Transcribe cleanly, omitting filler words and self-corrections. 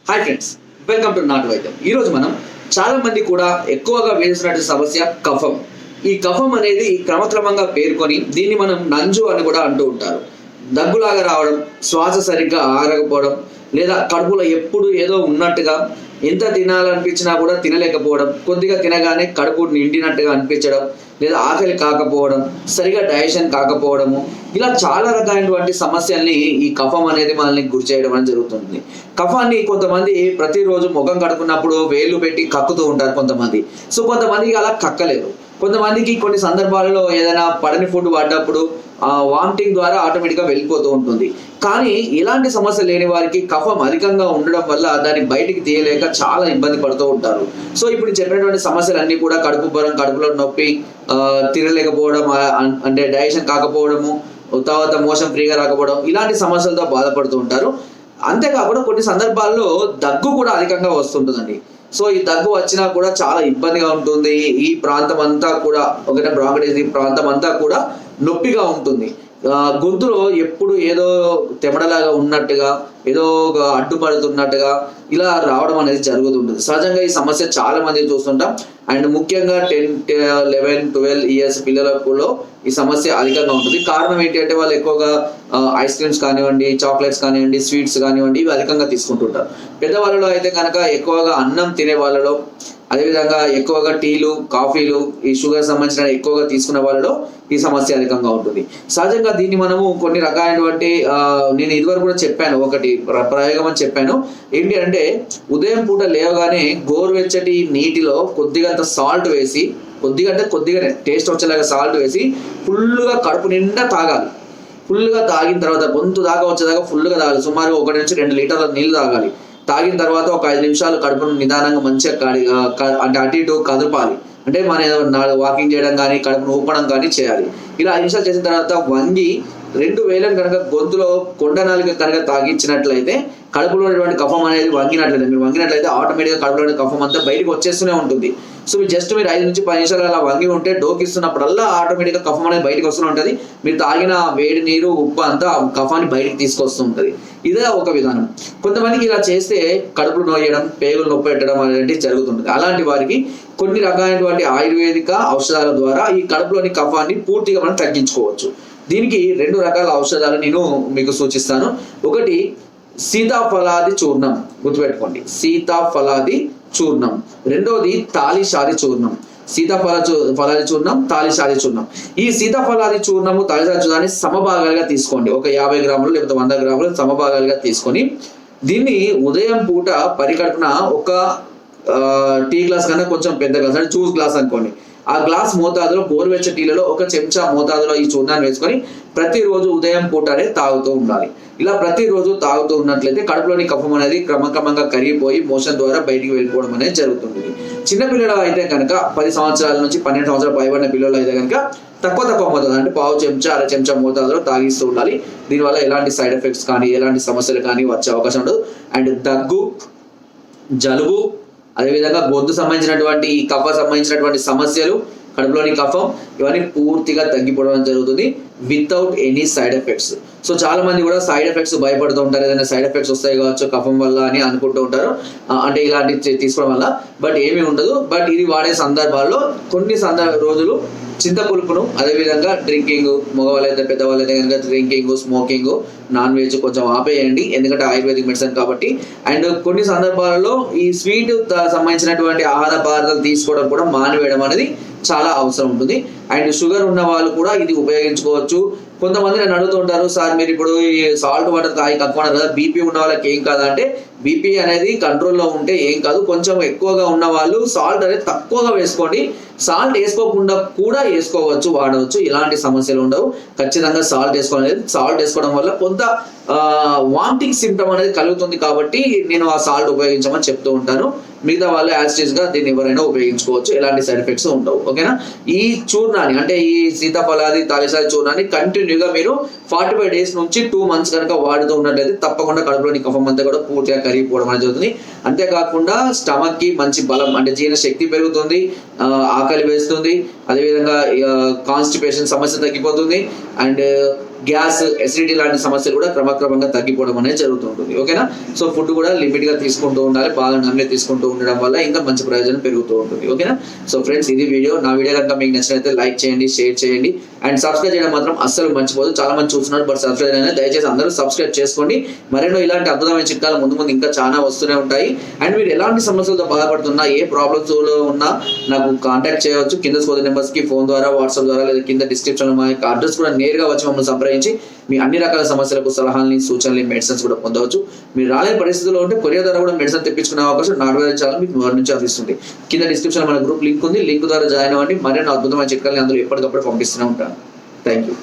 Hi friends, welcome to నాటు వైద్యం. ఈరోజు మనం చాలా మంది కూడా ఎక్కువగా వేసినటువంటి సమస్య కఫం. ఈ కఫం అనేది క్రమక్రమంగా పేర్కొని దీన్ని మనం నంజు అని కూడా అంటూ ఉంటారు. దగ్గులాగా రావడం, శ్వాస సరిగ్గా ఆరకపోవడం, లేదా కడుపులో ఎప్పుడు ఏదో ఉన్నట్టుగా, ఎంత తినాలనిపించినా కూడా తినలేకపోవడం, కొద్దిగా తినగానే కడుపు నిండినట్టుగా అనిపించడం, లేదా ఆకలి కాకపోవడం, సరిగా డైజెషన్ కాకపోవడము, ఇలా చాలా రకాలైనటువంటి సమస్యల్ని ఈ కఫం అనేది మనల్ని గురి చేయడం అనేది జరుగుతుంది. కఫాన్ని కొంతమంది ప్రతిరోజు ముఖం కడుక్కున్నప్పుడు వేళ్ళు పెట్టి కక్కుతూ ఉంటారు కొంతమంది. సో కొంతమందికి అలా కక్కలేరు. కొంతమందికి కొన్ని సందర్భాలలో ఏదైనా పడని ఫుడ్ వాడినప్పుడు వామిటింగ్ ద్వారా ఆటోమేటిక్గా వెళ్ళిపోతూ ఉంటుంది. కానీ ఇలాంటి సమస్య లేని వారికి కఫం అధికంగా ఉండడం వల్ల దాన్ని బయటికి తీయలేక చాలా ఇబ్బంది పడుతూ ఉంటారు. సో ఇప్పుడు చెప్పినటువంటి సమస్యలన్నీ కూడా కడుపు బరం, కడుపులో నొప్పి, తినలేకపోవడం, అంటే డైజెషన్ కాకపోవడము, తర్వాత మోషన్ ఫ్రీగా రాకపోవడం, ఇలాంటి సమస్యలతో బాధపడుతూ ఉంటారు. అంతేకాకుండా కొన్ని సందర్భాల్లో దగ్గు కూడా అధికంగా వస్తుంటుందండి. సో ఈ దగ్గు వచ్చినా కూడా చాలా ఇబ్బందిగా ఉంటుంది. ఈ ప్రాంతం అంతా కూడా ఒకటే బ్రాంకైటిస్, ఈ ప్రాంతం అంతా కూడా నొప్పిగా ఉంటుంది. గొంతులో ఎప్పుడు ఏదో తెమడలాగా ఉన్నట్టుగా, ఏదో అడ్డుపడుతున్నట్టుగా ఇలా రావడం అనేది జరుగుతుంటుంది. సహజంగా ఈ సమస్య చాలా మంది చూస్తుంటాం. అండ్ ముఖ్యంగా 10, 11, 12 ఇయర్స్ పిల్లలలో ఈ సమస్య అధికంగా ఉంటుంది. కారణం ఏంటి అంటే వాళ్ళు ఎక్కువగా ఐస్ క్రీమ్స్ కానివ్వండి, చాక్లెట్స్ కానివ్వండి, స్వీట్స్ కానివ్వండి, ఇవి అధికంగా తీసుకుంటుంటారు. పెద్దవాళ్ళలో అయితే కనుక ఎక్కువగా అన్నం తినే వాళ్ళలో, అదేవిధంగా ఎక్కువగా టీలు, కాఫీలు, ఈ షుగర్ సంబంధించిన ఎక్కువగా తీసుకునే వాళ్ళలో ఈ సమస్య అధికంగా ఉంటుంది. సహజంగా దీన్ని మనము కొన్ని రకాలైనటువంటి నేను ఇదివరకు కూడా చెప్పాను, ఒకటి ప్రయోగం అని చెప్పాను. ఏంటి అంటే ఉదయం పూట లేవగానే గోరువెచ్చటి నీటిలో కొద్దిగా సాల్ట్ వేసి, కొద్దిగానే టేస్ట్ వచ్చేలాగా సాల్ట్ వేసి ఫుల్గా కడుపు నిండా తాగాలి. ఫుల్గా తాగిన తర్వాత గొంతు దాకా వచ్చేదాకా ఫుల్గా తాగాలి. సుమారు 1 నుంచి 2 లీటర్ల నీళ్ళు తాగాలి. తాగిన తర్వాత ఒక 5 నిమిషాలు కడుపును నిదానంగా మంచిగా అంటే అటు ఇటు కదపాలి. అంటే మన వాకింగ్ చేయడం కానీ, కడుపును ఊపడం కానీ చేయాలి. ఇలా 5 నిమిషాలు చేసిన తర్వాత వంగి 2 వేలను కనుక గొంతులో కొండనాలుగా కనుక తాగించినట్లయితే కడుపులో ఉన్నటువంటి కఫం అనేది మీరు వంగినట్లయితే ఆటోమేటిక్గా కడుపులో కఫం అంతా బయటకు వచ్చేస్తూనే ఉంటుంది. సో మీరు 5 నుంచి 10 నిమిషాలు అలా వంగి ఉంటే డోకిస్తున్నప్పుడల్లా ఆటోమేటిక్గా కఫం అనేది బయటకు వస్తూనే ఉంటుంది. మీరు తాగిన వేడి నీరు, ఉప్పు అంతా కఫాన్ని బయటకు తీసుకొస్తూ ఉంటుంది. ఇదే ఒక విధానం. కొంతమందికి ఇలా చేస్తే కడుపులు నొయ్యడం, పేగులు నొప్పి పెట్టడం అనేది జరుగుతుంటుంది. అలాంటి వారికి కొన్ని రకాలైనటువంటి ఆయుర్వేదిక ఔషధాల ద్వారా ఈ కడుపులోని కఫాన్ని పూర్తిగా మనం తగ్గించుకోవచ్చు. దీనికి 2 రకాల ఔషధాలు నేను మీకు సూచిస్తాను. ఒకటి సీతాఫలాది చూర్ణం, గుర్తుపెట్టుకోండి, సీతాఫలాది చూర్ణం. రెండోది తాళిశాది చూర్ణం. ఫలాది చూర్ణం, తాళిశాది చూర్ణం. ఈ సీతాఫలాది చూర్ణము, తాళిశాది చూర్ణాన్ని సమభాగాలుగా తీసుకోండి. ఒక 50 గ్రాములు లేకపోతే 100 గ్రాములు సమభాగాలుగా తీసుకొని దీన్ని ఉదయం పూట పరికడుపున ఒక టీ గ్లాస్ కన్నా కొంచెం పెద్ద గ్లాస్, అంటే జ్యూస్ గ్లాస్ అనుకోండి, ఆ గ్లాస్ మోతాదులో గోరువెచ్చ టీలలో 1 చెంచా మోతాదులో ఈ చూర్ణాన్ని వేసుకొని ప్రతిరోజు ఉదయం పూటనే తాగుతూ ఉండాలి. ఇలా ప్రతిరోజు తాగుతూ ఉన్నట్లయితే కడుపులోని కఫం అనేది క్రమక్రమంగా కరిగిపోయి మోషన్ ద్వారా బయటికి వెళ్ళిపోవడం అనేది జరుగుతుంది. చిన్నపిల్లలు అయితే కనుక 10 సంవత్సరాల నుంచి 12 సంవత్సరాలు పైబడిన పిల్లలు అయితే కనుక తక్కువ మోతాదు, అంటే పావు చెంచా, 1/2 చెంచా మోతాదులో తాగిస్తూ ఉండాలి. దీనివల్ల ఎలాంటి సైడ్ ఎఫెక్ట్స్ కానీ, ఎలాంటి సమస్యలు కానీ వచ్చే అవకాశం ఉండదు. అండ్ దగ్గు, జలుబు, అదేవిధంగా గొంతు సంబంధించినటువంటి, ఈ కఫ సంబంధించినటువంటి సమస్యలు, కడుపులోని కఫం, ఇవన్నీ పూర్తిగా తగ్గిపోవడం జరుగుతుంది without any side effects. So చాలా మంది కూడా సైడ్ ఎఫెక్ట్స్ భయపడుతూ ఉంటారు. ఏదైనా సైడ్ ఎఫెక్ట్స్ వస్తాయి కావచ్చు కఫం వల్ల అని అనుకుంటూ ఉంటారు, అంటే ఇలాంటి తీసుకోవడం వల్ల. బట్ ఏమీ ఉండదు. బట్ ఇది వాడే సందర్భాల్లో కొన్ని రోజులు చింతపులుపును, అదేవిధంగా డ్రింకింగ్, మగవాళ్ళైతే పెద్దవాళ్ళైతే కనుక డ్రింకింగ్, స్మోకింగ్, నాన్ వెజ్ కొంచెం ఆపేయండి, ఎందుకంటే ఆయుర్వేదిక్ మెడిసిన్ కాబట్టి. అండ్ కొన్ని సందర్భాలలో ఈ స్వీట్ సంబంధించినటువంటి ఆహార పదార్థాలు తీసుకోవడం కూడా మానివేయడం అనేది చాలా అవసరం ఉంటుంది. అండ్ షుగర్ ఉన్న వాళ్ళు కూడా ఇది ఉపయోగించుకోవచ్చు. కొంతమంది నన్ను అడుగుతూ ఉంటారు, సార్ మీరు ఇప్పుడు ఈ సాల్ట్ వాటర్ తాగి తక్కువ కదా, బీపీ ఉన్న వాళ్ళకి ఏం కాదా అంటే, బీపీ అనేది కంట్రోల్లో ఉంటే ఏం కాదు. కొంచెం ఎక్కువగా ఉన్న వాళ్ళు సాల్ట్ అనేది తక్కువగా వేసుకోండి. సాల్ట్ వేసుకోకుండా కూడా వేసుకోవచ్చు, వాడవచ్చు, ఇలాంటి సమస్యలు ఉండవు. ఖచ్చితంగా సాల్ట్ వేసుకోవడం వల్ల కొంత వామిటింగ్ సిమ్టమ్ అనేది కలుగుతుంది కాబట్టి నేను ఆ సాల్ట్ ఉపయోగించమని చెప్తూ ఉంటాను. మిగతా వాళ్ళు యాసిడ్స్ గా దీన్ని ఎవరైనా ఉపయోగించుకోవచ్చు, ఎలాంటి సైడ్ ఎఫెక్ట్స్ ఉండవు. ఓకేనా? ఈ చూర్ణాన్ని, అంటే ఈ సీతాఫలాది తాళిశాది చూర్ణాన్ని కంటిన్యూగా మీరు 45 డేస్ నుంచి 2 మంత్స్ కనుక వాడుతూ ఉన్నట్లయితే తప్పకుండా కడుపులోని కఫం అంతా కూడా పూర్తిగా కరిగిపోవడం అనేది జరుగుతుంది. అంతేకాకుండా స్టమక్ కి మంచి బలం, అంటే జీర్ణ శక్తి పెరుగుతుంది, ఆకలి వేస్తుంది, అదేవిధంగా కాన్స్టిపేషన్ సమస్య తగ్గిపోతుంది. అండ్ గ్యాస్, ఎసిడిటీ లాంటి సమస్యలు కూడా క్రమక్రమంగా తగ్గిపోవడం అనేది జరుగుతూ ఉంటుంది. ఓకేనా? సో ఫుడ్ కూడా లిమిట్ గా తీసుకుంటూ ఉండాలి. బాగా నమ్మి తీసుకుంటూ ఉండడం వల్ల ఇంకా మంచి ప్రయోజనం పెరుగుతూ ఉంటుంది. ఓకేనా? సో ఫ్రెండ్స్, ఇది వీడియో. నా వీడియో కనుక మీకు నచ్చినట్లయితే లైక్ చేయండి, షేర్ చేయండి అండ్ సబ్స్క్రైబ్ చేయడం మాత్రం అస్సలు మర్చిపోదు. చాలా మంది చూస్తున్నారు బట్ సబ్స్క్రైబ్ అయినా దయచేసి అందరూ సబ్స్క్రైబ్ చేసుకోండి. మరెన్నో ఇలాంటి అద్భుతమైన చిట్కాలు ముందు ముందు ఇంకా చాలా వస్తూనే ఉంటాయి. అండ్ మీరు ఎలాంటి సమస్యలతో బాధపడుతున్నా, ఏ ప్రాబ్లమ్స్ లో ఉన్నా నాకు కాంటాక్ట్ చేయవచ్చు. కింద స్కోర్ నెంబర్స్ కి ఫోన్ ద్వారా, వాట్సాప్ ద్వారా, లేదా కింద డిస్క్రిప్షన్ లో మా యొక్క అడ్రస్ కూడా నేరుగా వచ్చి మమ్మల్ని సంప్రదించి మీ అన్ని రకాల సమస్యలకు సలహాలని, సూచనలు, మెడిసిన్స్ కూడా పొందవచ్చు. మీరు రాలేని పరిస్థితుల్లో ఉంటే కొరియర్ ద్వారా కూడా మెడిసిన్ తెప్పించుకునే అవకాశం నాటువేద ఛానల్ మీకు వారి నుంచి అందిస్తుంది. కింద డిస్క్రిప్షన్ లో మన గ్రూప్ లింక్ ఉంది. లింక్ ద్వారా జాయిన్ అవ్వండి. మరిన్ని అద్భుతమైన చిట్కాలని అందులో ఎప్పటికప్పుడు పంపిస్తూనే ఉంటాను. Thank you.